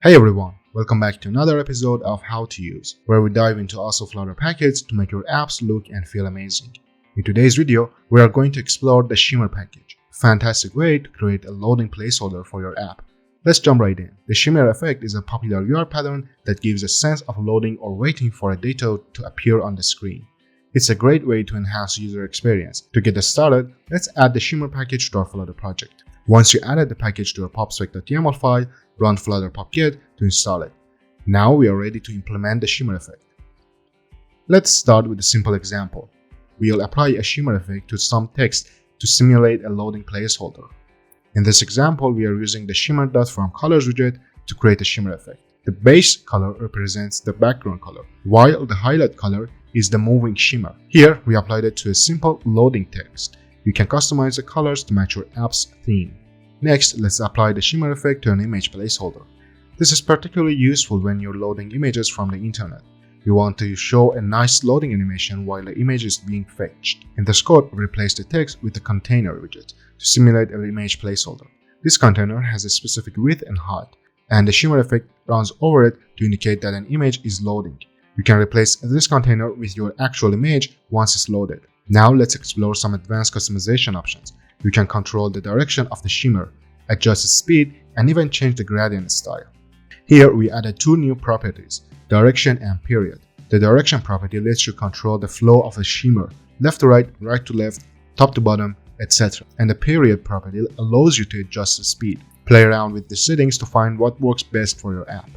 Hey everyone, welcome back to another episode of How to Use, where we dive into awesome Flutter package to make your apps look and feel amazing. In today's video, we are going to explore the Shimmer package, a fantastic way to create a loading placeholder for your app. Let's jump right in. The Shimmer effect is a popular UI pattern that gives a sense of loading or waiting for a data to appear on the screen. It's a great way to enhance user experience. To get us started, let's add the Shimmer package to our Flutter project. Once you added the package to your popspec.yaml file, run flutter pop-get to install it. Now we are ready to implement the Shimmer effect. Let's start with a simple example. We'll apply a Shimmer effect to some text to simulate a loading placeholder. In this example, we are using the Shimmer.FromColors widget to create a Shimmer effect. The base color represents the background color, while the highlight color is the moving shimmer. Here, we applied it to a simple loading text. You can customize the colors to match your app's theme. Next, let's apply the Shimmer effect to an image placeholder. This is particularly useful when you're loading images from the internet. You want to show a nice loading animation while the image is being fetched. In the scope, replace the text with the container widget to simulate an image placeholder. This container has a specific width and height, and the Shimmer effect runs over it to indicate that an image is loading. You can replace this container with your actual image once it's loaded. Now let's explore some advanced customization options. You can control the direction of the shimmer, adjust its speed, and even change the gradient style. Here we added two new properties, direction and period. The direction property lets you control the flow of a shimmer, left to right, right to left, top to bottom, etc. And the period property allows you to adjust the speed. Play around with the settings to find what works best for your app.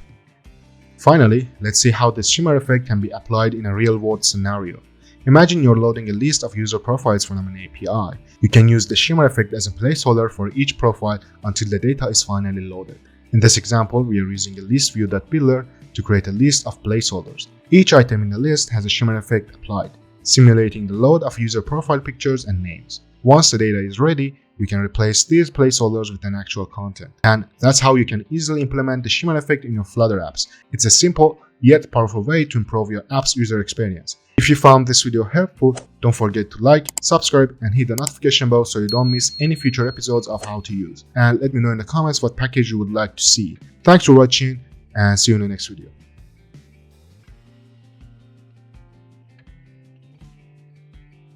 Finally, let's see how this Shimmer effect can be applied in a real-world scenario. Imagine you're loading a list of user profiles from an API. You can use the Shimmer effect as a placeholder for each profile until the data is finally loaded. In this example, we are using a list view.builder to create a list of placeholders. Each item in the list has a Shimmer effect applied, simulating the load of user profile pictures and names. Once the data is ready, you can replace these placeholders with an actual content. And that's how you can easily implement the Shimmer effect in your Flutter apps. It's a simple yet powerful way to improve your app's user experience. If you found this video helpful, don't forget to like, subscribe, and hit the notification bell so you don't miss any future episodes of How to Use. And let me know in the comments what package you would like to see. Thanks for watching, and see you in the next video.